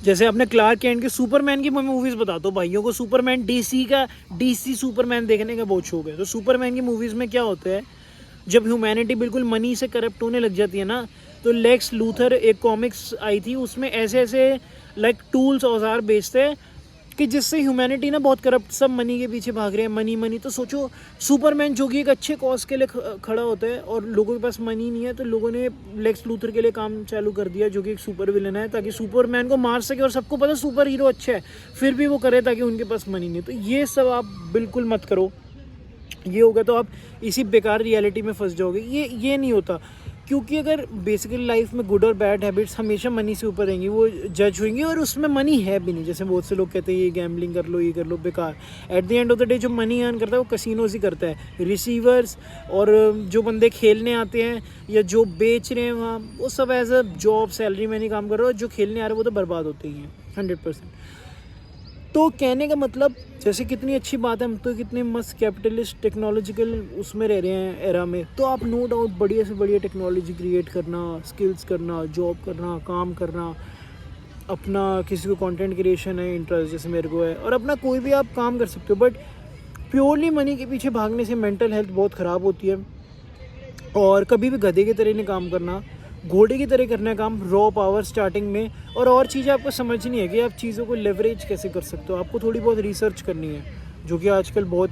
जैसे आपने Clark Kent के सुपरमैन की मैं मूवीज़ बताता हूँ भाइयों को। सुपरमैन डीसी सुपरमैन देखने का बहुत शौक है। तो सुपरमैन की मूवीज़ में क्या होता है, जब ह्यूमैनिटी बिल्कुल मनी से करप्ट होने लग जाती है ना, तो लेक्स लूथर एक कॉमिक्स आई थी, उसमें ऐसे ऐसे लाइक टूल्स औजार बेचते हैं कि जिससे ह्यूमैनिटी ना बहुत करप्ट, सब मनी के पीछे भाग रहे हैं, मनी मनी। तो सोचो सुपरमैन जो कि एक अच्छे कॉज के लिए खड़ा होता है और लोगों के पास मनी नहीं है, तो लोगों ने लेक्स लूथर के लिए काम चालू कर दिया जो कि एक सुपर विलन है, ताकि सुपरमैन को मार सके। और सबको पता सुपर हीरो अच्छा है, फिर भी वो करे ताकि उनके पास मनी नहीं। तो ये सब आप बिल्कुल मत करो, ये होगा तो आप इसी बेकार रियलिटी में फंस जाओगे। ये नहीं होता, क्योंकि अगर बेसिकली लाइफ में गुड और बैड हैबिट्स हमेशा मनी से ऊपर रहेंगी, वो जज होंगी, और उसमें मनी है भी नहीं। जैसे बहुत से लोग कहते हैं ये गैम्बलिंग कर लो, ये कर लो, बेकार। At the end of the day जो मनी अर्न करता है वो कसिनोज ही करता है। रिसीवर्स और जो बंदे खेलने आते हैं या जो बेच रहे हैं वहाँ, वो सब एज अ जॉब सैलरी में नहीं काम कर रहे हो। जो खेलने आ रहे हैं वो तो बर्बाद होते ही हैं 100%। तो कहने का मतलब, जैसे कितनी अच्छी बात है, हम तो कितने मस्त कैपिटलिस्ट टेक्नोलॉजिकल उसमें रह रहे हैं एरा में, तो आप नो डाउट बढ़िया से बढ़िया टेक्नोलॉजी क्रिएट करना, स्किल्स करना, जॉब करना, काम करना, अपना किसी को कंटेंट क्रिएशन है इंटरेस्ट जैसे मेरे को है, और अपना कोई भी आप काम कर सकते हो। बट प्योरली मनी के पीछे भागने से मेंटल हेल्थ बहुत ख़राब होती है। और कभी भी गधे की तरह नहीं काम करना, घोड़े की तरह करना है काम, रॉ पावर स्टार्टिंग में। और चीज़ें आपको समझनी है कि आप चीज़ों को लेवरेज कैसे कर सकते हो। आपको थोड़ी बहुत रिसर्च करनी है, जो कि आजकल बहुत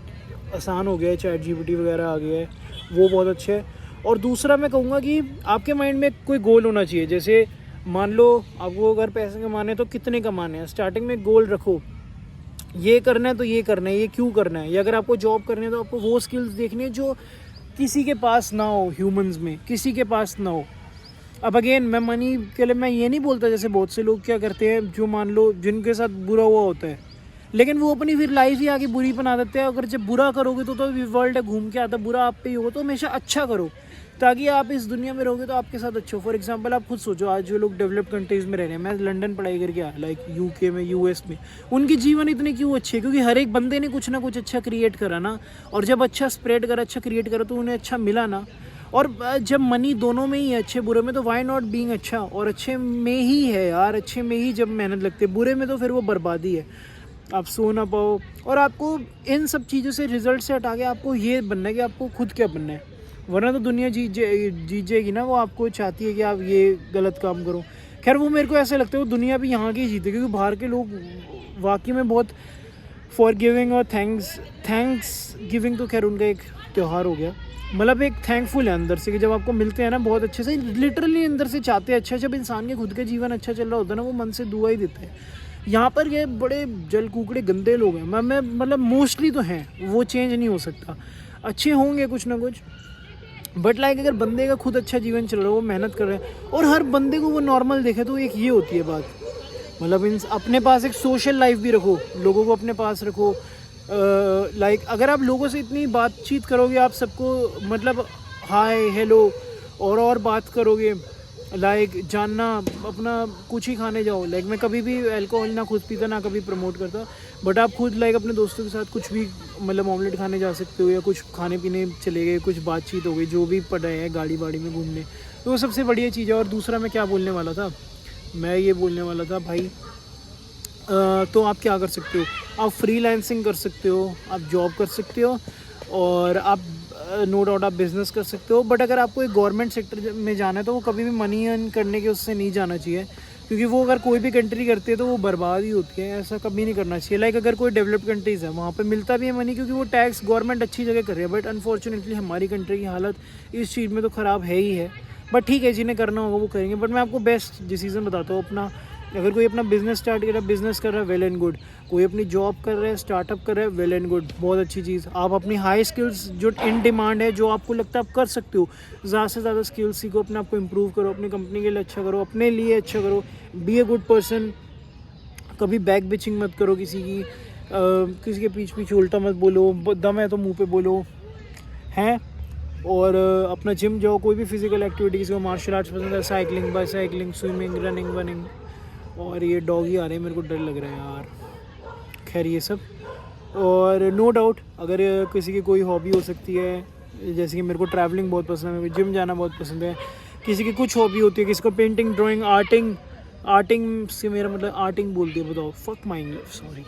आसान हो गया है, चैट जीपीटी वगैरह आ गया है, वो बहुत अच्छा है। और दूसरा मैं कहूँगा कि आपके माइंड में कोई गोल होना चाहिए। जैसे मान लो आपको अगर पैसे कमाने हैं तो कितने कमाने हैं, स्टार्टिंग में गोल रखो, ये करना है तो ये करना है, ये क्यों करना है। या अगर आपको जॉब करनी है तो आपको वो स्किल्स देखनी है जो किसी के पास ना हो, ह्यूमंस में किसी के पास ना हो। अब अगेन मैं मनी के लिए मैं ये नहीं बोलता, जैसे बहुत से लोग क्या करते हैं, जो मान लो जिनके साथ बुरा हुआ होता है, लेकिन वो अपनी फिर लाइफ ही आगे बुरी बना देते हैं। अगर जब बुरा करोगे तो वर्ल्ड है घूम के आता, बुरा आप पे ही होगा। तो हमेशा अच्छा करो, ताकि आप इस दुनिया में रहोगे तो आपके साथ अच्छा हो। फॉर एग्जांपल आप खुद सोचो, आज जो लोग डेवलप्ड कंट्रीज़ में रह रहे हैं, मैं लंदन पढ़ाई करके आया, लाइक यूके में, यूएस में, उनकी जीवन इतने क्यों अच्छे है? क्योंकि हर एक बंदे ने कुछ ना कुछ अच्छा क्रिएट करा ना, और जब अच्छा स्प्रेड करा, अच्छा क्रिएट करा, तो उन्हें अच्छा मिला ना। और जब मनी दोनों में ही है, अच्छे बुरे में, तो वाई नॉट बीइंग अच्छा। और अच्छे में ही है यार, अच्छे में ही जब मेहनत लगती है, बुरे में तो फिर वो बर्बादी है। आप सो ना पाओ, और आपको इन सब चीज़ों से, रिजल्ट से हटा के आपको ये बनना है कि आपको खुद क्या बनना है। वरना तो दुनिया जीत जाएगी ना, वो आपको चाहती है कि आप ये गलत काम करो। खैर वो मेरे को ऐसा लगता है वो दुनिया भी यहाँ की जीते, क्योंकि बाहर के लोग वाकई में बहुत फॉरगिविंग और थैंक्स गिविंग, तो खैर उनका एक त्यौहार हो गया। मतलब एक थैंकफुल है अंदर से, कि जब आपको मिलते हैं ना बहुत अच्छे से, लिटरली अंदर से चाहते हैं अच्छा। जब इंसान के खुद का जीवन अच्छा चल रहा होता है ना, वो मन से दुआ ही देते हैं। यहाँ पर ये बड़े जल कुकड़े गंदे लोग हैं, मैं मतलब मोस्टली तो हैं, वो चेंज नहीं हो सकता, अच्छे होंगे कुछ ना कुछ। बट लाइक अगर बंदे का खुद अच्छा जीवन चल रहा है, वो मेहनत कर रहे हैं, और हर बंदे को वो नॉर्मल देखे, तो एक ये होती है बात। मतलब इन अपने पास एक सोशल लाइफ भी रखो, लोगों को अपने पास रखो। लाइक अगर आप लोगों से इतनी बातचीत करोगे, आप सबको मतलब हाय हेलो और बात करोगे, लाइक जानना, अपना कुछ ही खाने जाओ। लाइक मैं कभी भी अल्कोहल ना खुद पीता, ना कभी प्रमोट करता, बट आप खुद लाइक अपने दोस्तों के साथ कुछ भी, मतलब ऑमलेट खाने जा सकते हो, या कुछ खाने पीने चले गए, कुछ बातचीत हो गई, जो भी पड़ रहे हैं गाड़ी वाड़ी में घूमने, तो वो सबसे बढ़िया चीज़ है। और दूसरा मैं क्या बोलने वाला था, मैं ये बोलने वाला था भाई, तो आप क्या कर सकते हो, आप फ्रीलांसिंग कर सकते हो, आप जॉब कर सकते हो, और आप नो डाउट आप बिज़नेस कर सकते हो। बट अगर आपको एक गवर्नमेंट सेक्टर में जाना है, तो वो कभी भी मनी अर्न करने के उससे नहीं जाना चाहिए, क्योंकि वो अगर कोई भी कंट्री करती है तो वो बर्बाद ही होती है। ऐसा कभी नहीं करना चाहिए। लाइक अगर कोई डेवलप्ड कंट्रीज़ है, वहाँ पे मिलता भी है मनी, क्योंकि वो टैक्स गवर्नमेंट अच्छी जगह कर रही है। बट अनफॉर्चुनेटली हमारी कंट्री की हालत इस चीज़ में तो ख़राब है ही है। बट ठीक है, जिन्हें करना होगा वो करेंगे। बट मैं आपको बेस्ट डिसीजन बताता हूँ अपना। अगर कोई अपना बिज़नेस स्टार्ट कर रहा है, बिज़नेस कर रहा है, वेल एंड गुड। कोई अपनी जॉब कर रहा है, स्टार्टअप कर रहा है, वेल एंड गुड, बहुत अच्छी चीज़। आप अपनी हाई स्किल्स जो इन डिमांड है, जो आपको लगता है आप कर सकते हो, ज़्यादा से ज़्यादा स्किल्स सीखो, अपने आप को इम्प्रूव करो, अपनी कंपनी के लिए अच्छा करो, अपने लिए अच्छा करो, बी ए गुड पर्सन। कभी बैक बिचिंग मत करो किसी की, किसी के पीछे उल्टा मत बोलो, दम है तो मुँह पे बोलो, हैं। और अपना जिम जाओ, कोई भी फिजिकल एक्टिविटी, किसी को मार्शल आर्ट्स पसंद है, साइकिलिंग, बाईसाइकिलिंग, स्विमिंग, रनिंग वनिंग। और ये डॉगी आ रहे हैं, मेरे को डर लग रहा है यार। खैर ये सब, और नो डाउट अगर किसी की कोई हॉबी हो सकती है, जैसे कि मेरे को ट्रैवलिंग बहुत पसंद है, मेरे को जिम जाना बहुत पसंद है। किसी की कुछ हॉबी होती है, किसी को पेंटिंग, ड्राइंग, आर्टिंग, आर्टिंग से मेरा मतलब आर्टिंग बोल दिया, बताओ, fuck my English, sorry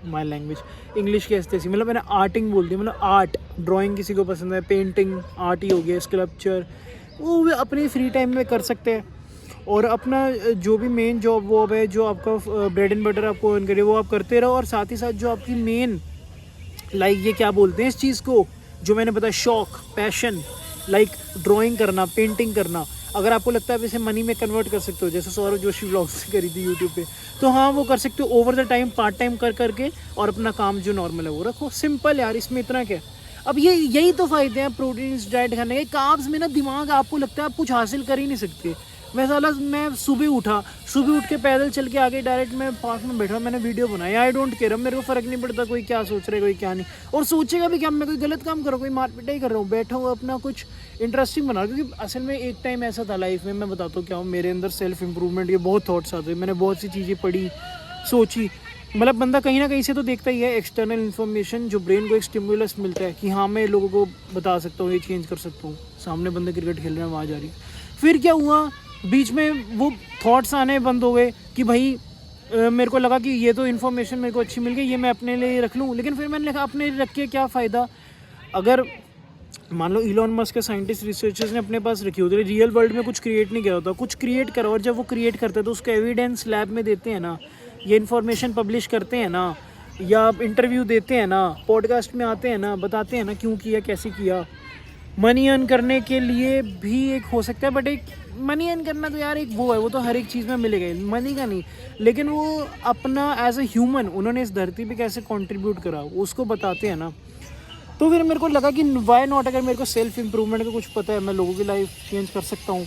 my language, English के ऐसे मतलब मैंने आर्टिंग बोल दिया, मतलब आर्ट, ड्राइंग किसी को पसंद है, पेंटिंग आर्ट ही हो गया, स्कल्पचर, वो भी अपने फ्री टाइम में कर सकते हैं। और अपना जो भी मेन जॉब वॉब है, जो आपका ब्रेड एंड बटर आपको अर्न करे, वो आप करते रहो। और साथ ही साथ जो आपकी मेन लाइक ये क्या बोलते हैं इस चीज़ को, जो मैंने बताया शौक, पैशन, लाइक ड्राइंग करना, पेंटिंग करना, अगर आपको लगता है आप इसे मनी में कन्वर्ट कर सकते हो, जैसे सौरभ जोशी व्लॉग्स से करी थी यूट्यूब पे, तो हाँ वो कर सकते हो over the time, part time कर करके, और अपना काम जो नॉर्मल है वो रखो। सिंपल यार, इसमें इतना क्या। अब ये यही तो फ़ायदे हैं प्रोटीन डाइट खाने के। कार्ब्स में ना दिमाग आपको लगता है आप कुछ हासिल कर ही नहीं सकते। मैं साला मैं सुबह उठ के पैदल चल के आगे डायरेक्ट मैं पार्क में बैठा, मैंने वीडियो बनाया, आई डोंट केयर, मेरे को फ़र्क नहीं पड़ता कोई क्या सोच रहा है कोई क्या नहीं, और सोचेगा भी क्या, मैं कोई गलत काम कर रहा हूँ, कोई मारपीट ही कर रहा हूँ, बैठा हुआ अपना कुछ इंटरेस्टिंग बना। क्योंकि असल में एक टाइम ऐसा था लाइफ में, मैं बताता हूँ क्या हूँ, मेरे अंदर सेल्फ इंप्रूवमेंट के बहुत थॉट्स आते, मैंने बहुत सी चीज़ें पढ़ी, सोची। मतलब बंदा कहीं ना कहीं से तो देखता ही है एक्सटर्नल इन्फॉर्मेशन, जो ब्रेन को एक स्टिमुलस मिलता है कि हाँ मैं लोगों को बता सकता हूँ, ये चेंज कर सकता हूँ। सामने बंदे क्रिकेट खेल रहे हैं, आवाज़ आ रही है, फिर क्या हुआ, बीच में वो थॉट्स आने बंद हो गए कि भाई मेरे को लगा कि ये तो इन्फॉर्मेशन मेरे को अच्छी मिल गई, ये मैं अपने लिए रख लूँ। लेकिन फिर मैंने लिखा अपने लिए रख के क्या फ़ायदा। अगर मान लो इलॉन मस्क के साइंटिस्ट रिसर्चर्स ने अपने पास रखी होती है, रियल वर्ल्ड में कुछ क्रिएट नहीं किया होता, कुछ क्रिएट करा, और जब वो क्रिएट करते हैं तो उसका एविडेंस लैब में देते हैं ना, ये इन्फॉर्मेशन पब्लिश करते हैं ना, या इंटरव्यू देते हैं ना, पॉडकास्ट में आते हैं ना, बताते हैं ना क्यों किया, कैसे किया। मनी अर्न करने के लिए भी एक हो सकता है, बट एक मनी अर्न करना तो यार एक वो है, वो तो हर एक चीज़ में मिलेगा, मनी का नहीं, लेकिन वो अपना एज ए ह्यूमन उन्होंने इस धरती पे कैसे कंट्रीब्यूट करा उसको बताते हैं ना। तो फिर मेरे को लगा कि वाई नॉट, अगर मेरे को सेल्फ इम्प्रूवमेंट का कुछ पता है, मैं लोगों की लाइफ चेंज कर सकता हूँ,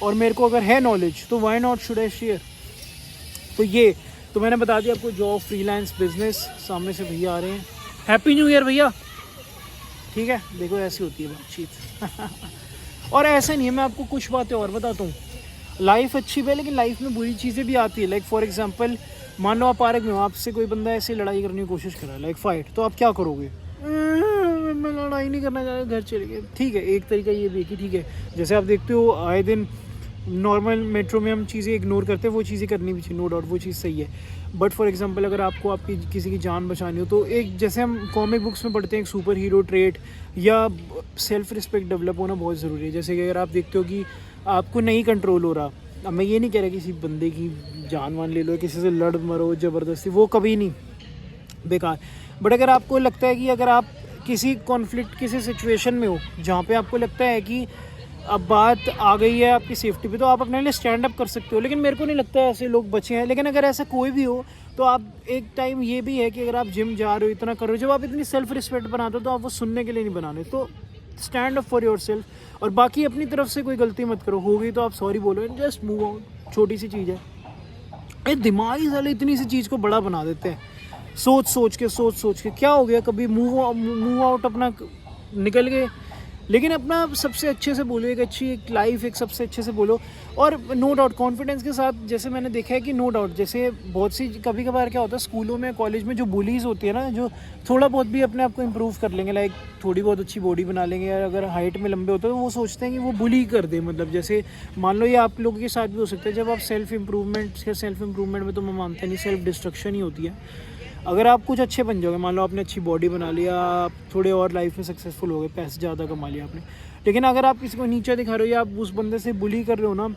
और मेरे को अगर है नॉलेज, तो why not should I share. तो ये तो मैंने बता दिया आपको, जॉब, फ्रीलांस, बिजनेस। सामने से भैया आ रहे हैं, हैप्पी न्यू ईयर भैया। ठीक है, देखो ऐसी होती है बातचीत। और ऐसा नहीं है, मैं आपको कुछ बातें और बताता हूँ। लाइफ अच्छी है, लेकिन लाइफ में बुरी चीज़ें भी आती है। लाइक फॉर एग्जांपल, मान लो आप पार्क में हो, आपसे कोई बंदा ऐसे लड़ाई करने की कोशिश कर रहा है, लाइक फाइट, तो आप क्या करोगे? मैं लड़ाई नहीं करना चाहता, घर चले गए। ठीक है, एक तरीका ये भी है कि ठीक है, जैसे आप देखते हो आए दिन नॉर्मल मेट्रो में हम चीज़ें इग्नोर करते हैं, वो चीज़ें करनी भी चाहिए, नो डाउट, वो चीज़ सही है। बट फॉर एग्जांपल, अगर आपको आपकी किसी की जान बचानी हो, तो एक जैसे हम कॉमिक बुक्स में पढ़ते हैं, एक सुपर हीरो ट्रेट या सेल्फ रिस्पेक्ट डेवलप होना बहुत ज़रूरी है। जैसे कि अगर आप देखते हो कि आपको नहीं कंट्रोल हो रहा, अब मैं ये नहीं कह रहा किसी बंदे की जान वान ले लो, किसी से लड़ मरो ज़बरदस्ती, वो कभी नहीं, बेकार। बट अगर आपको लगता है कि अगर आप किसी कॉन्फ्लिक्ट, किसी सिचुएशन में हो जहाँ पे आपको लगता है कि अब बात आ गई है आपकी सेफ्टी पे, तो आप अपने लिए स्टैंड अप कर सकते हो। लेकिन मेरे को नहीं लगता है ऐसे लोग बचे हैं। लेकिन अगर ऐसा कोई भी हो, तो आप एक टाइम ये भी है कि अगर आप जिम जा रहे हो, इतना कर रहे हो, जब आप इतनी सेल्फ रिस्पेक्ट बनाते हो, तो आप वो सुनने के लिए नहीं बनाने, तो stand up for your self. और बाकी अपनी तरफ से कोई गलती मत करो, हो गई तो आप सॉरी बोलो, जस्ट मूव आउट, छोटी सी चीज़ है। ये दिमागी साले इतनी सी चीज़ को बड़ा बना देते हैं, सोच सोच के क्या हो गया, कभी मूव आउट अपना निकल गए। लेकिन अपना सबसे अच्छे से बोलो, एक अच्छी एक लाइफ एक सबसे अच्छे से बोलो। और नो डाउट कॉन्फिडेंस के साथ, जैसे मैंने देखा है कि नो डाउट, जैसे बहुत सी कभी कभार क्या होता है स्कूलों में, कॉलेज में जो बुलीज़ होती है ना, जो थोड़ा बहुत भी अपने आप को इम्प्रूव कर लेंगे, लाइक थोड़ी बहुत अच्छी बॉडी बना लेंगे, या अगर हाइट में लंबे होते हैं, तो वो सोचते हैं कि वो बुली कर दे। मतलब जैसे मान लो ये आप लोगों के साथ भी हो सकता है, जब आप सेल्फ इम्प्रूवमेंट में तो मैं मानता नहीं, सेल्फ डिस्ट्रक्शन ही होती है। अगर आप कुछ अच्छे बन जाओगे, मान लो आपने अच्छी बॉडी बना लिया, आप थोड़े और लाइफ में सक्सेसफुल हो गए, पैसे ज़्यादा कमा लिया आपने, लेकिन अगर आप किसी को नीचा दिखा रहे हो या आप उस बंदे से बुली कर रहे हो ना,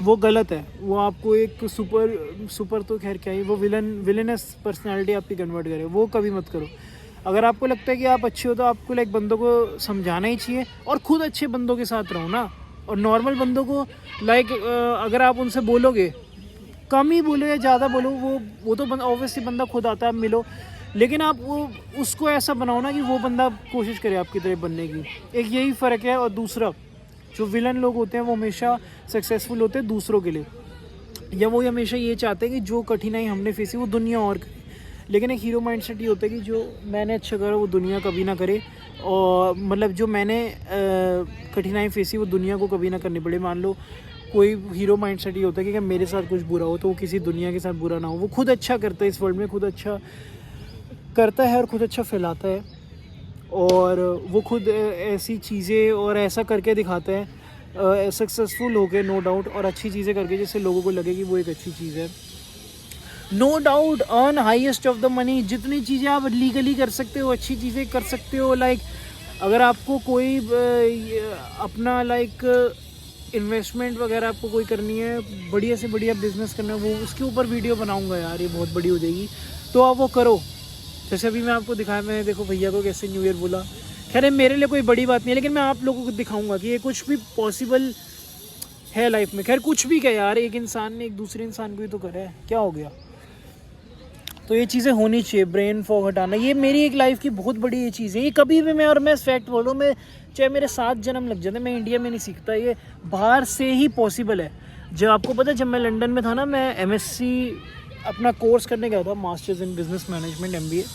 वो गलत है। वो आपको एक सुपर तो खैर क्या है, वो विलेनस पर्सनैलिटी आपकी कन्वर्ट करे, वो कभी मत करो। अगर आपको लगता है कि आप अच्छे हो, तो आपको लाइक बंदों को समझाना ही चाहिए, और ख़ुद अच्छे बंदों के साथ रहो ना। और नॉर्मल बंदों को लाइक अगर आप उनसे बोलोगे, कम ही बोलो या ज़्यादा बोलो, वो तो ऑब्वियसली बंदा खुद आता है, आप मिलो, लेकिन आप वो उसको ऐसा बनाओ ना कि वो बंदा कोशिश करे आपकी तरह बनने की। एक यही फ़र्क है। और दूसरा, जो विलन लोग होते हैं वो हमेशा सक्सेसफुल होते हैं दूसरों के लिए, या वो हमेशा ये चाहते हैं कि जो कठिनाई हमने फेसी वो दुनिया और करे। लेकिन एक हीरो माइंडसेट ये होता है कि जो मैंने अच्छा करा वो दुनिया कभी ना करे, और मतलब जो मैंने कठिनाई फेसी वो दुनिया को कभी ना करनी पड़े। मान लो कोई हीरो माइंडसेट ये होता है कि अगर मेरे साथ कुछ बुरा हो तो वो किसी दुनिया के साथ बुरा ना हो, वो खुद अच्छा करता है इस वर्ल्ड में, खुद अच्छा करता है और खुद अच्छा फैलाता है, और वो खुद ऐसी चीज़ें और ऐसा करके दिखाता है सक्सेसफुल हो गए नो डाउट, और अच्छी चीज़ें करके जिससे लोगों को लगे कि वो एक अच्छी चीज़ है। No doubt earn highest of the money, जितनी चीज़ें आप लीगली कर सकते हो अच्छी चीज़ें कर सकते हो। लाइक अगर आपको कोई अपना लाइक इन्वेस्टमेंट वगैरह आपको कोई करनी है, बढ़िया से बढ़िया बिजनेस करना है, वो उसके ऊपर वीडियो बनाऊंगा यार, ये बहुत बड़ी हो जाएगी, तो आप वो करो। जैसे अभी मैं आपको दिखाया, मैंने देखो भैया को कैसे न्यू ईयर बोला, खैर मेरे लिए कोई बड़ी बात नहीं है, लेकिन मैं आप लोगों को दिखाऊंगा कि ये कुछ भी पॉसिबल है लाइफ में। खैर कुछ भी क्या यार, एक इंसान ने एक दूसरे इंसान को ही तो करा है, क्या हो गया। तो ये चीज़ें होनी चाहिए, ब्रेन फॉग हटाना, ये मेरी एक लाइफ की बहुत बड़ी ये चीज़ है। ये कभी भी मैं, और मैं फैक्ट बोल रहा हूँ, मैं चाहे मेरे 7 जन्म लग जाते, मैं इंडिया में नहीं सीखता, ये बाहर से ही पॉसिबल है। जब आपको पता है, जब मैं लंदन में था ना, मैं MSc अपना कोर्स करने गया था, masters in business management MBA।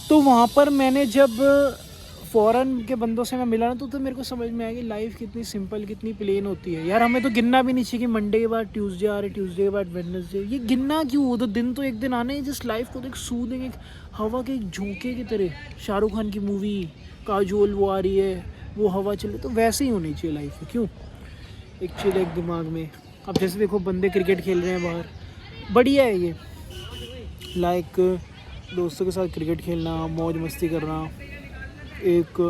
तो वहाँ पर मैंने जब फ़ॉरेन के बंदों से मैं मिला ना, तो मेरे को समझ में आया कि लाइफ कितनी सिंपल, कितनी प्लेन होती है यार। हमें तो गिनना भी नहीं चाहिए कि मंडे के बाद ट्यूसडे आ रहे, ट्यूसडे के बाद वेडनेसडे, ये गिनना क्यों, वो तो दिन तो एक दिन आने हैं। जिस लाइफ को तो एक सूदिंग, एक हवा के एक झोंके की तरह, शाहरुख खान की मूवी काजोल वो आ रही है, वो हवा चले, तो वैसे ही होनी चाहिए लाइफ में। क्यों, एक चिल एक दिमाग में। अब जैसे देखो बंदे क्रिकेट खेल रहे हैं बाहर, बढ़िया है ये, लाइक दोस्तों के साथ क्रिकेट खेलना, मौज मस्ती करना। एक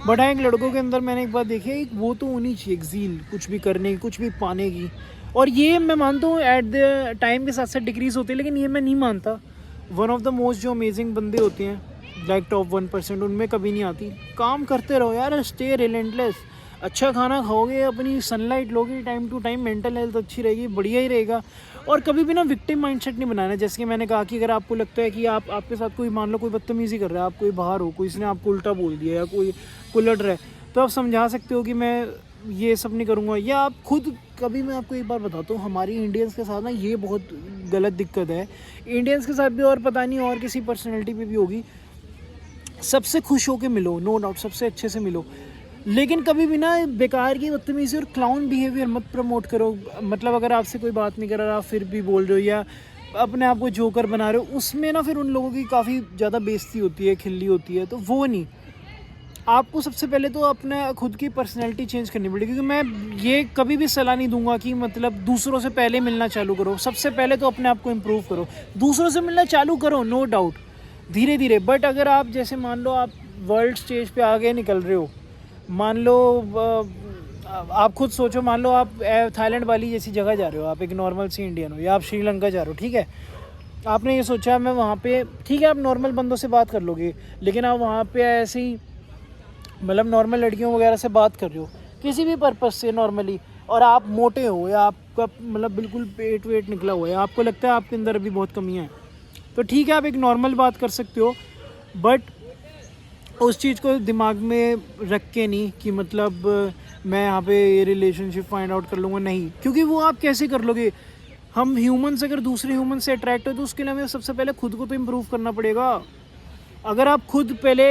बट एक लड़कों के अंदर मैंने एक बात देखी है, एक वो तो होनी चाहिए, एक ज़ील कुछ भी करने की, कुछ भी पाने की। और ये मैं मानता हूँ एट द टाइम के साथ साथ डिक्रीज़ होती है, लेकिन ये मैं नहीं मानता। वन ऑफ द मोस्ट जो अमेजिंग बंदे होते हैं, लाइक टॉप 1%, उनमें कभी नहीं आती। काम करते रहो यार, स्टे रिलेंटलेस, अच्छा खाना खाओगे, अपनी सनलाइट लोगे time to time, mental health अच्छी रहेगी, बढ़िया ही रहेगा। और कभी भी ना विक्टिम माइंडसेट नहीं बनाना। जैसे कि मैंने कहा कि अगर आपको लगता है कि आपके साथ कोई, मान लो कोई बदतमीज़ी कर रहा है, आप कोई बाहर हो, कोई इसने आपको उल्टा बोल दिया या कोई लड़ रहा है, तो आप समझा सकते हो कि मैं ये सब नहीं करूँगा। या आप खुद, कभी मैं आपको एक बार बताता हूँ, हमारी इंडियंस के साथ ना ये बहुत गलत दिक्कत है। इंडियंस के साथ भी, और पता नहीं और किसी पर्सनैलिटी पे भी होगी, सबसे खुश होके मिलो, नो डाउट सबसे अच्छे से मिलो, लेकिन कभी भी ना बेकार की बदतमीज़ी और क्लाउन बिहेवियर मत प्रमोट करो। मतलब अगर आपसे कोई बात नहीं कर रहा, आप फिर भी बोल रहे हो या अपने आप को जोकर बना रहे हो, उसमें ना फिर उन लोगों की काफ़ी ज़्यादा बेइज्जती होती है, खिल्ली होती है। तो वो नहीं, आपको सबसे पहले तो अपना खुद की पर्सनैलिटी चेंज करनी पड़ेगी। क्योंकि मैं ये कभी भी सलाह नहीं दूंगा कि मतलब दूसरों से पहले मिलना चालू करो। सबसे पहले तो अपने आप को इम्प्रूव करो, दूसरों से मिलना चालू करो, नो डाउट धीरे धीरे। बट अगर आप जैसे मान लो आप वर्ल्ड स्टेज पे आगे निकल रहे हो, मान लो आप खुद सोचो, मान लो आप थाईलैंड वाली जैसी जगह जा रहे हो, आप एक नॉर्मल सी इंडियन हो, या आप श्रीलंका जा रहे हो, ठीक है, आपने ये सोचा मैं वहाँ पे, ठीक है आप नॉर्मल बंदों से बात कर लोगे, लेकिन आप वहाँ पे ऐसे ही मतलब नॉर्मल लड़कियों वगैरह से बात कर रहे हो किसी भी पर्पस से नॉर्मली, और आप मोटे हो या आपका मतलब बिल्कुल पेट वेट निकला हुआ है, आपको लगता है आपके अंदर अभी बहुत कमियाँ हैं, तो ठीक है आप एक नॉर्मल बात कर सकते हो। बट उस चीज़ को दिमाग में रख के नहीं कि मतलब मैं यहाँ पे ये रिलेशनशिप फाइंड आउट कर लूँगा, नहीं, क्योंकि वो आप कैसे कर लोगे। हम ह्यूमन अगर दूसरे ह्यूमन से अट्रैक्ट हो तो उसके लिए हमें सबसे पहले खुद को तो इम्प्रूव करना पड़ेगा। अगर आप खुद पहले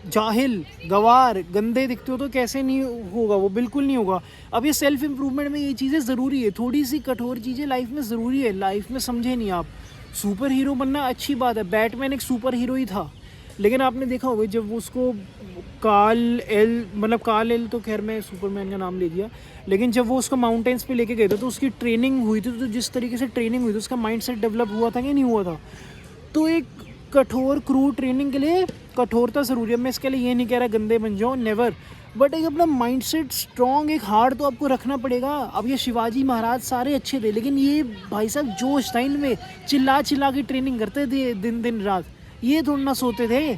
जाहिल, गवार, गंदे दिखते हो तो कैसे नहीं होगा, वो बिल्कुल नहीं होगा। अब ये सेल्फ इम्प्रूवमेंट में ये चीज़ें ज़रूरी है, थोड़ी सी कठोर चीज़ें लाइफ में ज़रूरी है। लाइफ में समझे नहीं आप, सुपर हीरो बनना अच्छी बात है, बैटमैन एक सुपर हीरो ही था, लेकिन आपने देखा होगा जब उसको काल एल तो खैर मैं सुपरमैन का नाम ले दिया, लेकिन जब वो उसको माउंटेन्स पे लेके गए थे तो उसकी ट्रेनिंग हुई थी, तो जिस तरीके से ट्रेनिंग हुई थी उसका माइंडसेट डेवलप हुआ था कि नहीं हुआ था। तो एक कठोर क्रू ट्रेनिंग के लिए कठोरता ज़रूरी है। मैं इसके लिए ये नहीं कह रहा गंदे बन जाओ, नेवर, बट एक अपना माइंडसेट स्ट्रॉन्ग, एक हार्ड तो आपको रखना पड़ेगा। अब ये शिवाजी महाराज सारे अच्छे थे, लेकिन ये भाई साहब जोश था इनमें, चिल्ला चिल्ला के ट्रेनिंग करते थे दिन दिन रात, ये थोड़ा ना सोते थे।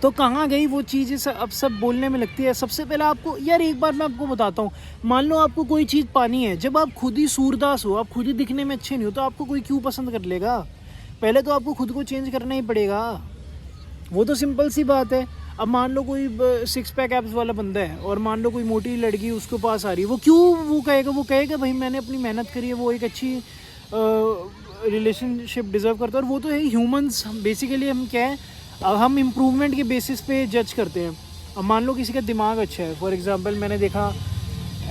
तो कहाँ गई वो चीज़, अब सब बोलने में लगती है। सबसे पहले आपको यार एक बार मैं आपको बताता हूँ, मान लो आपको कोई चीज़ पानी है, जब आप खुद ही सूरदास हो, आप खुद ही दिखने में अच्छे नहीं हो, तो आपको कोई क्यों पसंद कर लेगा। पहले तो आपको खुद को चेंज करना ही पड़ेगा, वो तो सिंपल सी बात है। अब मान लो कोई 6 पैक एब्स वाला बंदा है और मान लो कोई मोटी लड़की उसके पास आ रही है, वो क्यों वो कहेगा भाई मैंने अपनी मेहनत करी है, वो एक अच्छी रिलेशनशिप डिज़र्व करता है। और वो तो है ह्यूमंस, बेसिकली हम क्या है, हम इम्प्रूवमेंट के बेसिस पे जज करते हैं। अब मान लो किसी का दिमाग अच्छा है, फॉर एग्जांपल मैंने देखा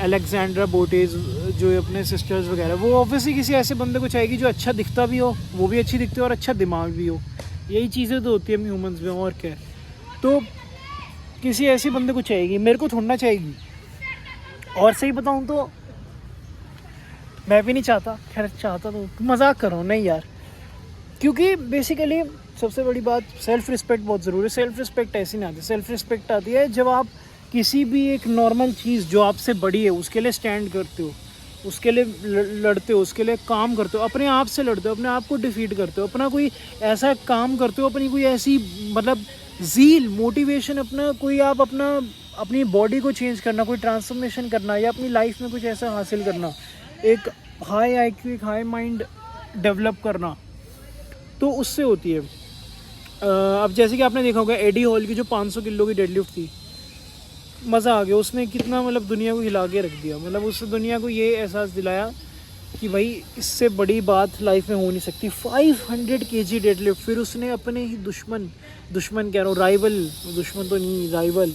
अलेक्जेंड्रा बोटेज जो अपने सिस्टर्स वगैरह, वो ऑब्वियसली किसी ऐसे बंदे को चाहेगी जो अच्छा दिखता भी हो, वो भी अच्छी दिखती हो और अच्छा दिमाग भी हो। यही चीज़ें तो होती है हम ह्यूमंस में, और क्या है। तो किसी ऐसी बंदे को चाहिएगी, मेरे को थोड़ा चाहिएगी। और सही बताऊँ तो मैं भी नहीं चाहता, खैर चाहता तो मजाक कर रहा हूँ, नहीं यार, क्योंकि बेसिकली सबसे बड़ी बात सेल्फ़ रिस्पेक्ट बहुत ज़रूरी है। सेल्फ़ रिस्पेक्ट ऐसी नहीं आती, सेल्फ़ रिस्पेक्ट आती है जब आप किसी भी एक नॉर्मल चीज़ जो आपसे बड़ी है उसके लिए स्टैंड करते हो, उसके लिए लड़ते हो, उसके लिए काम करते हो, अपने आप से लड़ते हो, अपने आप को डिफीट करते हो, अपना कोई ऐसा काम करते हो, अपनी कोई ऐसी मतलब ज़ील मोटिवेशन, अपना कोई आप अपना अपनी बॉडी को चेंज करना, कोई ट्रांसफॉर्मेशन करना या अपनी लाइफ में कुछ ऐसा हासिल करना, एक हाई आईक्यू, एक हाई माइंड डेवलप करना, तो उससे होती है। अब जैसे कि आपने देखा होगा एडी हॉल की जो 500 किलो की डेडलिफ्ट थी, मज़ा आ गया, उसने कितना मतलब दुनिया को हिला के रख दिया, मतलब उससे दुनिया को ये एहसास दिलाया कि भाई इससे बड़ी बात लाइफ में हो नहीं सकती। 500 kg डेडलिफ्ट, फिर उसने अपने ही दुश्मन कह रहा हूँ, राइवल, दुश्मन तो नहीं, राइवल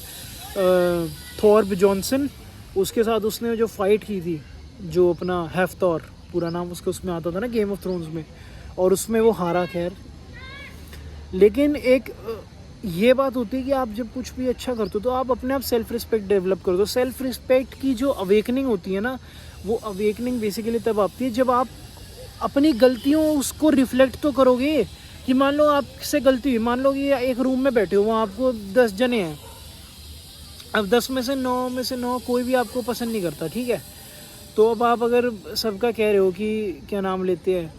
थॉर जॉनसन, उसके साथ उसने जो फाइट की थी, जो अपना हैफ्थॉर पूरा नाम उसका उसमें आता था ना गेम ऑफ थ्रोन्स में, और उसमें वो हारा खैर। लेकिन एक ये बात होती है कि आप जब कुछ भी अच्छा करते हो तो आप अपने आप सेल्फ़ रिस्पेक्ट डेवलप कर दो। सेल्फ़ रिस्पेक्ट की जो अवेकनिंग होती है ना, वो अवेकनिंग बेसिकली तब आती है जब आप अपनी गलतियों उसको रिफ्लेक्ट तो करोगे। कि मान लो आपसे गलती हुई, मान लो कि एक रूम में बैठे हो, वहाँ आपको 10 जने हैं, अब 10 में से 9 कोई भी आपको पसंद नहीं करता, ठीक है, तो अब आप अगर सबका कह रहे हो कि क्या नाम लेते हैं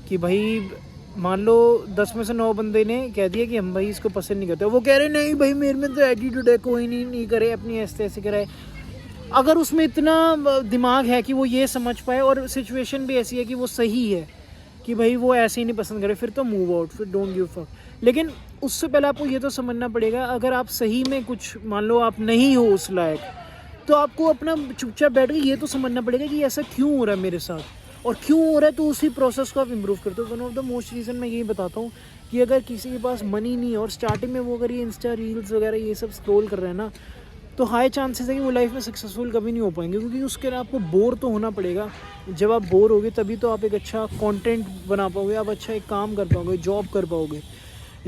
कि भाई मान लो 10 में से 9 बंदे ने कह दिया कि हम भाई इसको पसंद नहीं करते, वो कह रहे नहीं भाई मेरे में तो एटीट्यूड है, कोई नहीं करे, अपनी ऐसे कराए। अगर उसमें इतना दिमाग है कि वो ये समझ पाए और सिचुएशन भी ऐसी है कि वो सही है कि भाई वो ऐसे ही नहीं पसंद करे, फिर तो मूव आउट, फिर डोंट गिव फक। लेकिन उससे पहले आपको ये तो समझना पड़ेगा, अगर आप सही में कुछ मान लो आप नहीं हो उस लायक, तो आपको अपना चुपचाप बैठ के ये तो समझना पड़ेगा कि ऐसा क्यों हो रहा है मेरे साथ, और क्यों हो रहा है, तो उसी प्रोसेस को आप इम्प्रूव करते हो। One of the most reason मैं यही बताता हूँ कि अगर किसी के पास मनी नहीं है और स्टार्टिंग में वो अगर ये इंस्टा रील्स वगैरह ये सब स्क्रॉल कर रहे हैं ना, तो हाई चांसेस है कि वो लाइफ में सक्सेसफुल कभी नहीं हो पाएंगे, क्योंकि उसके लिए आपको बोर तो होना पड़ेगा। जब आप बोर होगे तभी तो आप एक अच्छा कंटेंट बना पाओगे, आप अच्छा एक काम कर पाओगे, जॉब कर पाओगे।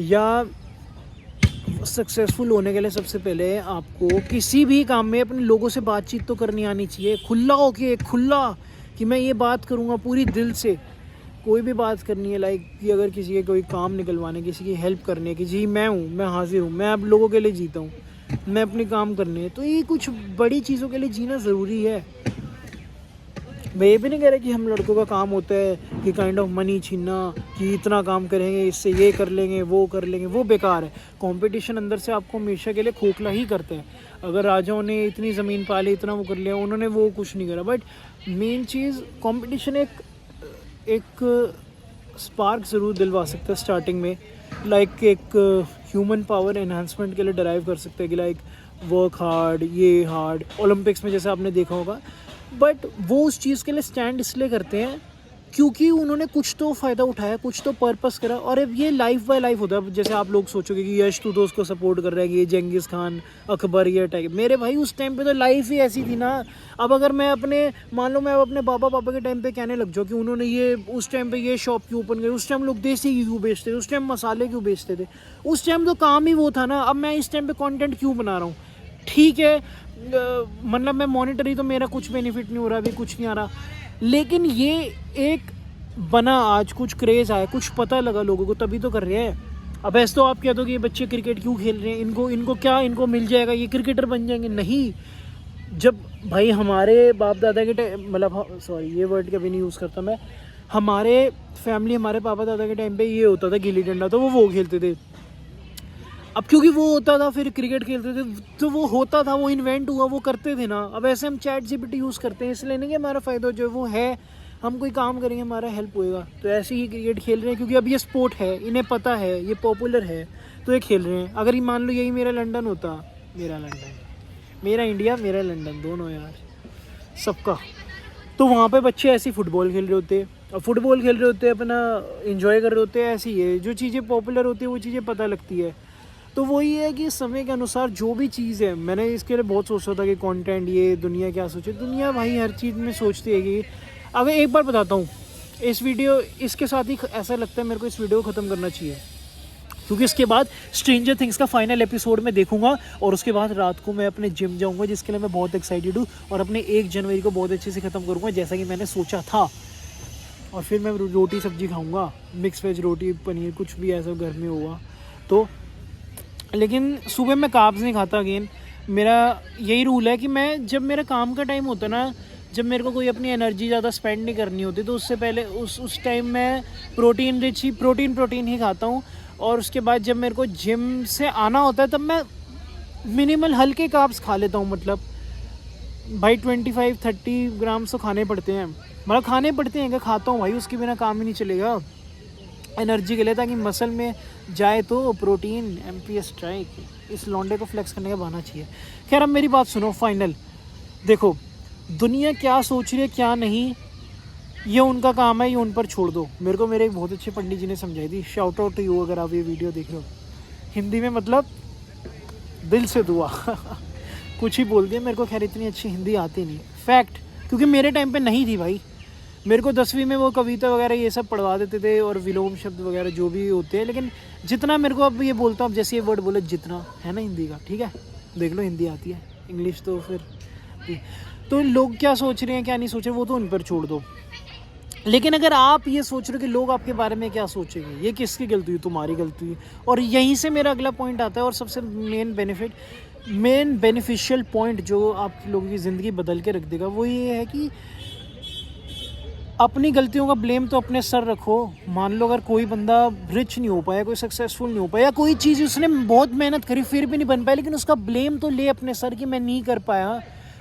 या सक्सेसफुल होने के लिए सबसे पहले आपको किसी भी काम में अपने लोगों से बातचीत तो करनी आनी चाहिए, खुला होके, खुला कि मैं ये बात करूँगा पूरी दिल से। कोई भी बात करनी है, लाइक कि अगर किसी के कोई काम निकलवाने, किसी की हेल्प करनी है कि जी मैं हूँ, मैं हाजिर हूँ, मैं अब लोगों के लिए जीता हूँ, मैं अपने काम करने हैं, तो ये कुछ बड़ी चीज़ों के लिए जीना ज़रूरी है। मैं ये भी नहीं कह रहा कि हम लड़कों का काम होता है कि काइंड ऑफ मनी छीनना, कि इतना काम करेंगे इससे ये कर लेंगे वो कर लेंगे, वो बेकार है। कंपटीशन अंदर से आपको हमेशा के लिए खोखला ही करता है। अगर राजाओं ने इतनी ज़मीन पाली, इतना वो कर लिया, उन्होंने वो कुछ नहीं करा। बट मेन चीज़ कंपटीशन एक स्पार्क ज़रूर दिलवा सकता है स्टार्टिंग में, लाइक एक ह्यूमन पावर एनहांसमेंट के लिए ड्राइव कर सकते हैं कि लाइक वर्क हार्ड, ये हार्ड, ओलंपिक्स में जैसे आपने देखा होगा। बट वो उस चीज़ के लिए स्टैंड इसलिए करते हैं क्योंकि उन्होंने कुछ तो फ़ायदा उठाया, कुछ तो पर्पस करा। और अब ये लाइफ बाय लाइफ होता है। जैसे आप लोग सोचोगे कि यश तू तो उसको सपोर्ट कर रहा है कि ये जेंगिस खान, अकबर, ये टाइप, मेरे भाई उस टाइम पे तो लाइफ ही ऐसी थी ना। अब अगर मैं अपने मान लो मैं अपने पापा के टाइम पे कहने लग जाऊँ कि उन्होंने ये उस टाइम पे ये शॉप क्यों ओपन करी, उस टाइम लोग देसी घी क्यों बेचते थे, उस टाइम मसाले क्यों बेचते थे, उस टाइम तो काम ही वो था ना। अब मैं इस टाइम पे कंटेंट क्यों बना रहा हूँ, ठीक है, मतलब मैं मॉनिटरी तो मेरा कुछ बेनिफिट नहीं हो रहा, अभी कुछ नहीं आ रहा, लेकिन ये एक बना, आज कुछ क्रेज़ आया, कुछ पता लगा लोगों को, तभी तो कर रहे हैं। अब ऐसे तो आप कह दो कि ये बच्चे क्रिकेट क्यों खेल रहे हैं, इनको क्या इनको मिल जाएगा, ये क्रिकेटर बन जाएंगे, नहीं। जब भाई हमारे बाप दादा के टाइम, मतलब सॉरी ये वर्ड कभी नहीं यूज़ करता मैं, हमारे फैमिली, हमारे पापा दादा के टाइम पे ये होता था गिल्ली डंडा, तो वो खेलते थे। अब क्योंकि वो होता था फिर क्रिकेट खेलते थे, तो वो होता था, वो इन्वेंट हुआ, वो करते थे ना। अब ऐसे हम चैट जीपीटी यूज़ करते हैं, इसलिए नहीं कि हमारा फ़ायदा जो वो है, हम कोई काम करेंगे हमारा हेल्प होएगा। तो ऐसे ही क्रिकेट खेल रहे हैं क्योंकि अब ये स्पोर्ट है, इन्हें पता है, ये पॉपुलर है, तो ये खेल रहे हैं। अगर ये मान लो यही मेरा लंदन होता, मेरा इंडिया, मेरा लंदन, दोनों यार सबका, तो वहाँ पे बच्चे ऐसे फुटबॉल खेल रहे होते, और फुटबॉल खेल रहे होते, अपना एंजॉय कर रहे होते हैं। ऐसी है जो चीज़ें पॉपुलर होती है वो चीज़ें पता लगती है। तो वही है कि समय के अनुसार जो भी चीज़ है, मैंने इसके लिए बहुत सोचा था कि कंटेंट, ये दुनिया क्या सोचे, दुनिया भाई हर चीज़ में सोचती है कि अगर एक बार बताता हूँ, इस वीडियो इसके साथ ही ऐसा लगता है मेरे को इस वीडियो को ख़त्म करना चाहिए। क्योंकि इसके बाद स्ट्रेंजर थिंग्स का फाइनल एपिसोड मैं देखूंगा और उसके बाद रात को मैं अपने जिम जाऊंगा, जिसके लिए मैं बहुत एक्साइटेड हूँ, और अपने 1 जनवरी को बहुत अच्छे से ख़त्म करूँगा जैसा कि मैंने सोचा था। और फिर मैं रोटी सब्जी खाऊंगा, मिक्स वेज रोटी पनीर कुछ भी ऐसा घर में होगा तो। लेकिन सुबह मैं कार्ब्स नहीं खाता अगेन। मेरा यही रूल है कि मैं जब मेरा काम का टाइम होता है ना, जब मेरे को कोई अपनी एनर्जी ज़्यादा स्पेंड नहीं करनी होती, तो उससे पहले उस टाइम मैं प्रोटीन रिच ही प्रोटीन ही खाता हूँ। और उसके बाद जब मेरे को जिम से आना होता है तब मैं मिनिमल हल्के कार्ब्स खा लेता हूँ। मतलब भाई 25-30 ग्राम्स तो खाने पड़ते हैं, मतलब खाने पड़ते हैं, क्या खाता हूँ भाई, उसके बिना काम ही नहीं चलेगा एनर्जी के लिए, ताकि मसल में जाए तो प्रोटीन। एमपीएस स्ट्राइक, इस लौंडे को फ्लेक्स करने का बहाना चाहिए। खैर अब मेरी बात सुनो फाइनल। देखो दुनिया क्या सोच रही है क्या नहीं, ये उनका काम है, ये उन पर छोड़ दो। मेरे को मेरे एक बहुत अच्छे पंडित जी ने समझाई थी, शाउट आउट टू यू अगर आप ये वीडियो देख रहे हो। हिंदी में मतलब दिल से दुआ कुछ ही बोल दिया। मेरे को खैर इतनी अच्छी हिंदी आती नहीं, फैक्ट, क्योंकि मेरे टाइम पे नहीं थी भाई। मेरे को 10वीं में वो कविता वगैरह ये सब पढ़वा देते थे और विलोम शब्द वगैरह जो भी होते हैं, लेकिन जितना मेरे को अब ये बोलता हूँ, अब जैसे ये वर्ड बोले जितना है ना हिंदी का, ठीक है देख लो हिंदी आती है, इंग्लिश तो फिर। तो लोग क्या सोच रहे हैं क्या नहीं सोच रहे वो तो उन पर छोड़ दो। लेकिन अगर आप ये सोच रहे हो कि लोग आपके बारे में क्या सोचेंगे, ये किसकी गलती हुई, तुम्हारी गलती हुई। और यहीं से मेरा अगला पॉइंट आता है, और सबसे मेन बेनिफिशियल पॉइंट जो आप लोगों की ज़िंदगी बदल के रख देगा, वो ये है कि अपनी गलतियों का ब्लेम तो अपने सर रखो। मान लो अगर कोई बंदा रिच नहीं हो पाया, कोई सक्सेसफुल नहीं हो पाया, कोई चीज़ उसने बहुत मेहनत करी फिर भी नहीं बन पाया, लेकिन उसका ब्लेम तो ले अपने सर कि मैं नहीं कर पाया।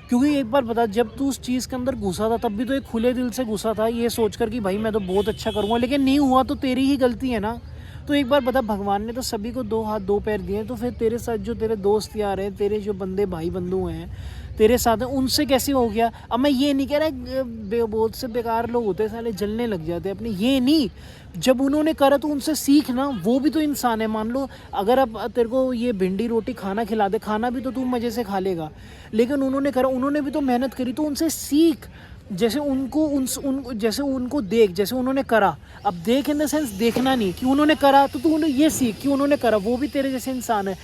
क्योंकि एक बार बता, जब तू उस चीज़ के अंदर घुसा था तब भी तो एक खुले दिल से घुसा था, ये सोचकर कि भाई मैं तो बहुत अच्छा करूँगा, लेकिन नहीं हुआ तो तेरी ही गलती है ना। तो एक बार बता, भगवान ने तो सभी को 2 हाथ 2 पैर दिए, तो फिर तेरे साथ जो तेरे दोस्त यार हैं, तेरे जो बंदे भाई बंधु हैं तेरे साथ हैं, उनसे कैसे हो गया। अब मैं ये नहीं कह रहा बहुत से बेकार लोग होते हैं साले जलने लग जाते हैं अपने, ये नहीं। जब उन्होंने करा तो उनसे सीख ना, वो भी तो इंसान है। मान लो अगर अब तेरे को ये भिंडी रोटी खाना खिला दे, खाना भी तो तू मज़े से खा लेगा, लेकिन उन्होंने करा, उन्होंने भी तो मेहनत करी, तो उनसे सीख। जैसे जैसे उनको देख, जैसे उन्होंने करा। अब देख इन द सेंस देखना नहीं कि उन्होंने करा, तो तू उन्हें ये सीख कि उन्होंने करा, वो भी तेरे जैसे इंसान है।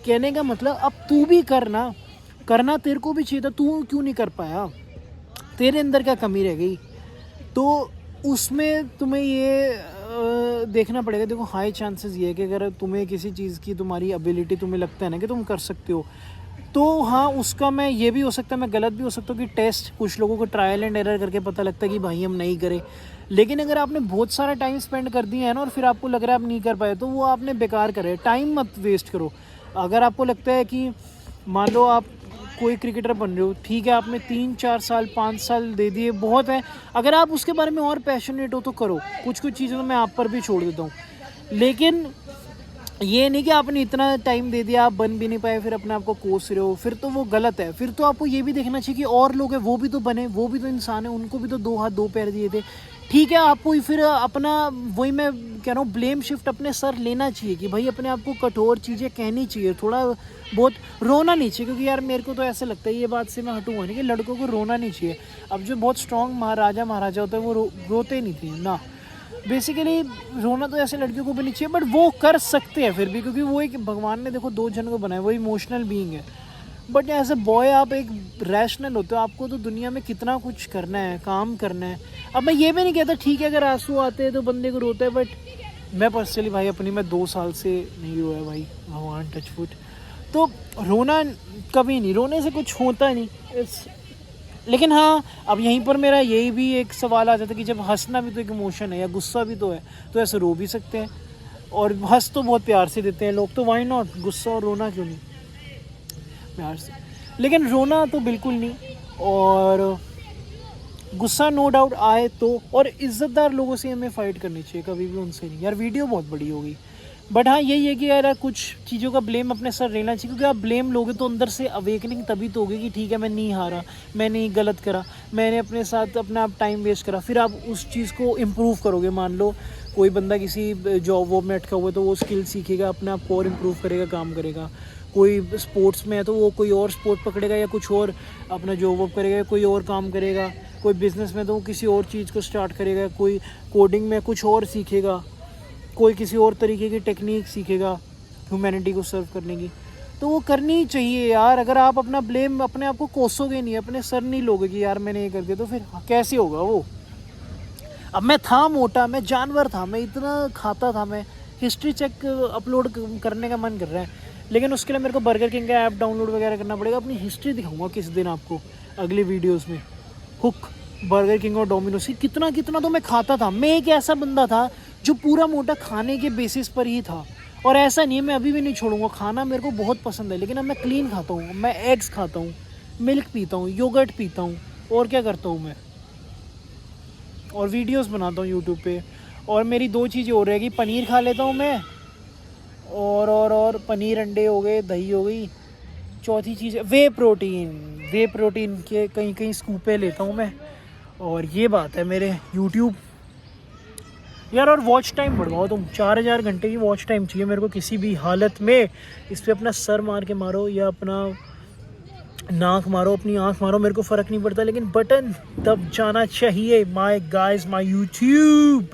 कहने का मतलब अब तू भी करना तेरे को भी चाहिए था, तू क्यों नहीं कर पाया, तेरे अंदर क्या कमी रह गई। तो उसमें तुम्हें ये देखना पड़ेगा। देखो हाई चांसेस ये है कि अगर तुम्हें किसी चीज़ की तुम्हारी एबिलिटी तुम्हें लगता है ना कि तुम कर सकते हो, तो हाँ उसका मैं ये भी हो सकता है, मैं गलत भी हो सकता हूँ कि टेस्ट कुछ लोगों को ट्रायल एंड एरर करके पता लगता है कि भाई हम नहीं करें। लेकिन अगर आपने बहुत सारा टाइम स्पेंड कर दिया है ना और फिर आपको लग रहा है आप नहीं कर पाए, तो वो आपने बेकार करे। टाइम मत वेस्ट करो। अगर आपको लगता है कि मान लो आप कोई क्रिकेटर बन रहे हो, ठीक है, आपने 3-4 साल 5 साल दे दिए, बहुत है। अगर आप उसके बारे में और पैशनेट हो तो करो। कुछ चीज़ें तो मैं आप पर भी छोड़ देता हूँ, लेकिन ये नहीं कि आपने इतना टाइम दे दिया आप बन भी नहीं पाए, फिर अपने आप को कोस रहे हो, फिर तो वो गलत है। फिर तो आपको ये भी देखना चाहिए कि और लोग हैं, वो भी तो बने, वो भी तो इंसान है, उनको भी तो 2 हाथ 2 पैर दिए थे। ठीक है, आपको फिर अपना, वही मैं कह रहा हूँ, ब्लेम शिफ्ट अपने सर लेना चाहिए कि भाई अपने आप को कठोर चीज़ें कहनी चाहिए, थोड़ा बहुत रोना नहीं चाहिए। क्योंकि यार मेरे को तो ऐसा लगता है, ये बात से मैं हटूँगा नहीं, कि लड़कों को रोना नहीं चाहिए। अब जो बहुत स्ट्रॉन्ग महाराजा होते हैं वो रोते नहीं थे ना। बेसिकली रोना तो ऐसे लड़कियों को भी नहीं चाहिए, बट वो कर सकते हैं फिर भी, क्योंकि वो एक भगवान ने देखो 2 जन को बनाया, वो इमोशनल बीइंग है। बट एज ए बॉय आप एक रैशनल होते हो, आपको तो दुनिया में कितना कुछ करना है, काम करना है। अब मैं ये भी नहीं कहता ठीक है अगर आंसू आते हैं तो बंदे को रोता है, बट मैं पर्सनली भाई अपनी मैं 2 साल से नहीं रोया भाई, भगवान टच फुट। तो रोना कभी नहीं, रोने से कुछ होता नहीं। लेकिन हाँ, अब यहीं पर मेरा यही भी एक सवाल आ जाता है कि जब हंसना भी तो एक इमोशन है, या गुस्सा भी तो है, तो ऐसे रो भी सकते हैं। और हंस तो बहुत प्यार से देते हैं लोग, तो वाई नॉट, गुस्सा और रोना क्यों नहीं, प्यार से। लेकिन रोना तो बिल्कुल नहीं, और गुस्सा नो डाउट आए तो, और इज़्ज़तदार लोगों से हमें फ़ाइट करनी चाहिए, कभी भी उनसे नहीं। यार वीडियो बहुत बड़ी होगी, बट हाँ यही है कि यार कुछ चीज़ों का ब्लेम अपने सर लेना चाहिए। क्योंकि आप ब्लेम लोगे तो अंदर से अवेकनिंग तभी तो होगी कि ठीक है मैं नहीं हारा, मैंने गलत करा, मैंने अपने साथ अपना आप टाइम वेस्ट करा, फिर आप उस चीज़ को इम्प्रूव करोगे। मान लो कोई बंदा किसी जॉब वॉब में अटका हुआ है तो वो स्किल सीखेगा, अपने आप को और इम्प्रूव करेगा, काम करेगा। कोई स्पोर्ट्स में है तो वो कोई और स्पोर्ट पकड़ेगा, या कुछ और अपना जॉब वॉब करेगा, कोई और काम करेगा। कोई बिज़नेस में तो वो किसी और चीज़ को स्टार्ट करेगा, कोई कोडिंग में कुछ और सीखेगा। कोई किसी और तरीके की टेक्निक सीखेगा ह्यूमैनिटी को सर्व करने की, तो वो करनी चाहिए यार। अगर आप अपना ब्लेम अपने आप को कोसोगे नहीं, अपने सर नहीं लोगे कि यार मैंने ये कर दिया, तो फिर कैसे होगा वो। अब मैं था मोटा, मैं जानवर था, मैं इतना खाता था, मैं हिस्ट्री चेक अपलोड करने का मन कर रहा है, लेकिन उसके लिए मेरे को बर्गर किंग का ऐप डाउनलोड वगैरह करना पड़ेगा। अपनी हिस्ट्री दिखाऊंगा किस दिन आपको अगली वीडियोस में। हुक, बर्गर किंग और डोमिनोज की कितना कितना तो मैं खाता था। मैं एक ऐसा बंदा था जो पूरा मोटा खाने के बेसिस पर ही था, और ऐसा नहीं है, मैं अभी भी नहीं छोड़ूंगा। खाना मेरे को बहुत पसंद है, लेकिन अब मैं क्लीन खाता हूँ, मैं एग्स खाता हूँ, मिल्क पीता हूँ, योगर्ट पीता हूँ, और क्या करता हूँ मैं, और वीडियोस बनाता हूँ यूट्यूब पे। और मेरी 2 चीज़ें हो रहेगी, पनीर खा लेता हूँ मैं, और पनीर, अंडे हो गए, दही हो गई। चौथी चीज़ वे प्रोटीन के कहीं कहीं स्कूपे लेता हूँ मैं। और ये बात है मेरे यूट्यूब यार। और वॉच टाइम बढ़वाओ तुम, 4000 घंटे की वॉच टाइम चाहिए मेरे को किसी भी हालत में। इस पर अपना सर मार के मारो या अपना नाक मारो, अपनी आँख मारो, मेरे को फ़र्क नहीं पड़ता, लेकिन बटन दब जाना चाहिए। My guys, my YouTube.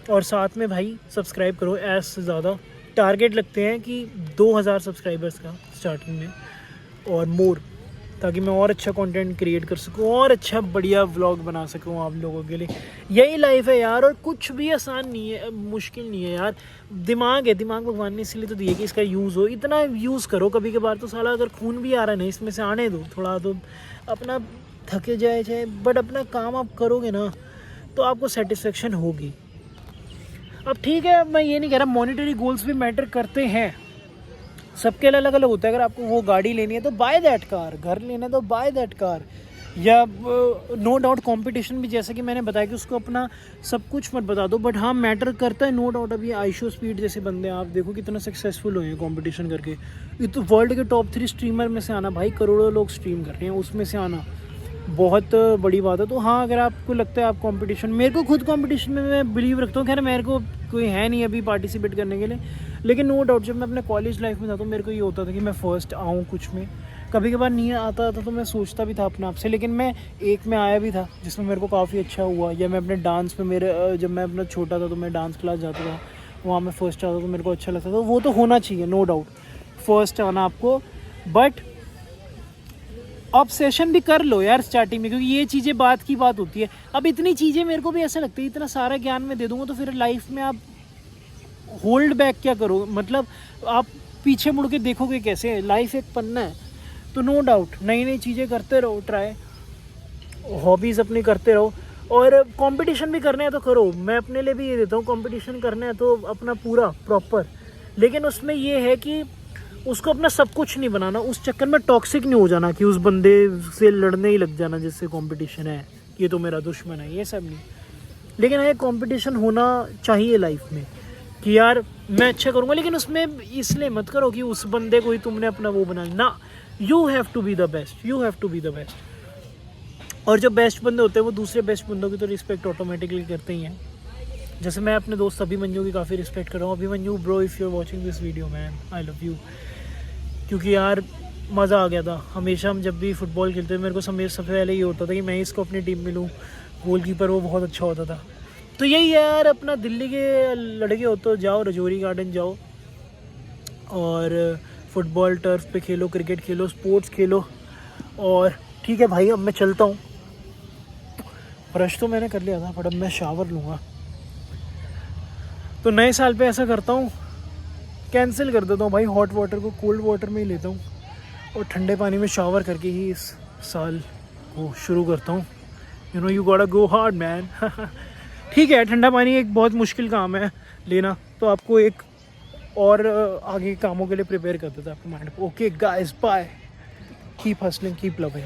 और साथ में भाई सब्सक्राइब करो, ऐसे ज़्यादा टारगेट लगते हैं कि 2000 सब्सक्राइबर्स का स्टार्टिंग में और मोर, ताकि मैं और अच्छा कंटेंट क्रिएट कर सकूं और अच्छा बढ़िया व्लॉग बना सकूं आप लोगों के लिए। यही लाइफ है यार, और कुछ भी आसान नहीं है, मुश्किल नहीं है यार। दिमाग है, दिमाग भगवान ने इसीलिए तो दिया कि इसका यूज़ हो, इतना यूज़ करो। कभी कभार तो साला अगर खून भी आ रहा है ना, इसमें से आने दो थोड़ा, तो अपना थके जाए चाहे, बट अपना काम आप करोगे ना तो आपको सेटिस्फेक्शन होगी। अब ठीक है, मैं ये नहीं कह रहा, मॉनेटरी गोल्स भी मैटर करते हैं, सबके अलग अलग होता है। अगर आपको वो गाड़ी लेनी है तो बाय दैट कार, घर लेना है तो बाय दैट कार, या नो डाउट कंपटीशन भी, जैसा कि मैंने बताया कि उसको अपना सब कुछ मत बता दो, बट हाँ मैटर करता है नो डाउट। अभी आइशो स्पीड जैसे बंदे आप देखो कितना सक्सेसफुल हुए हैं कंपटीशन करके। ये तो वर्ल्ड के टॉप 3 स्ट्रीमर में से आना भाई, करोड़ों लोग स्ट्रीम कर रहे हैं, उसमें से आना बहुत बड़ी बात है। तो हाँ, अगर आपको लगता है आप कंपटीशन, मेरे को खुद कंपटीशन में मैं बिलीव रखता हूँ। खैर मेरे को कोई है नहीं अभी पार्टिसिपेट करने के लिए, लेकिन नो डाउट जब मैं अपने कॉलेज लाइफ में था तो मेरे को ये होता था कि मैं फर्स्ट आऊँ कुछ में। कभी कभार नहीं आता था तो मैं सोचता भी था अपने आप से, लेकिन मैं एक में आया भी था जिसमें मेरे को काफ़ी अच्छा हुआ। या मैं अपने डांस में, मेरे जब मैं अपना छोटा था तो मैं डांस क्लास जाता था, वहाँ मैं फ़र्स्ट आता तो मेरे को अच्छा लगता था। वो तो होना चाहिए नो डाउट, फर्स्ट आना आपको, बट ऑब्सेशन भी कर लो यार स्टार्टिंग में, क्योंकि ये चीज़ें बात की बात होती है। अब इतनी चीज़ें मेरे को भी ऐसा लगता है, इतना सारा ज्ञान मैं दे दूंगा तो फिर लाइफ में आप होल्ड बैक क्या करो, मतलब आप पीछे मुड़ के देखोगे कैसे। लाइफ एक पन्ना है, तो नो डाउट नई नई चीज़ें करते रहो, ट्राई, हॉबीज़ अपनी करते रहो। और कंपटीशन भी करना है तो करो, मैं अपने लिए भी ये देता हूँ, कंपटीशन करना है तो अपना पूरा प्रॉपर, लेकिन उसमें ये है कि उसको अपना सब कुछ नहीं बनाना, उस चक्कर में टॉक्सिक नहीं हो जाना कि उस बंदे से लड़ने ही लग जाना जिससे कंपटीशन है, ये तो मेरा दुश्मन है, ये सब नहीं। लेकिन हाँ, कंपटीशन होना चाहिए लाइफ में कि यार मैं अच्छा करूँगा, लेकिन उसमें इसलिए मत करो कि उस बंदे को ही तुमने अपना वो बना ना। You have to be the best, you have to be the best. और जो बेस्ट बंदे होते हैं वो दूसरे बेस्ट बंदों की तो रिस्पेक्ट ऑटोमेटिकली करते ही हैं। जैसे मैं अपने दोस्त अभिमन्यु की काफ़ी रिस्पेक्ट कर रहा हूँ। Abhimanyu bro, if you are watching this video man, I love you. क्योंकि यार मज़ा आ गया था। हमेशा हम जब भी फुटबॉल खेलते थे मेरे को सबसे पहले ये होता था कि मैं इसको अपनी टीम में लूँ, गोलकीपर वो बहुत अच्छा होता था। तो यही है यार, अपना दिल्ली के लड़के हो तो जाओ रजौरी गार्डन जाओ और फुटबॉल टर्फ पे खेलो, क्रिकेट खेलो, स्पोर्ट्स खेलो। और ठीक है भाई, अब मैं चलता हूँ। ब्रश तो मैंने कर लिया था, बट अब मैं शावर लूँगा। तो नए साल पे ऐसा करता हूँ, कैंसिल कर देता हूँ भाई हॉट वाटर को, कोल्ड वाटर में ही लेता हूँ और ठंडे पानी में शावर करके ही इस साल को शुरू करता हूँ। You know you gotta go hard man. ठीक है, ठंडा पानी एक बहुत मुश्किल काम है लेना, तो आपको एक और आगे कामों के लिए प्रिपेयर कर देता है आपके माइंड को। Okay guys, bye, keep hustling, keep loving.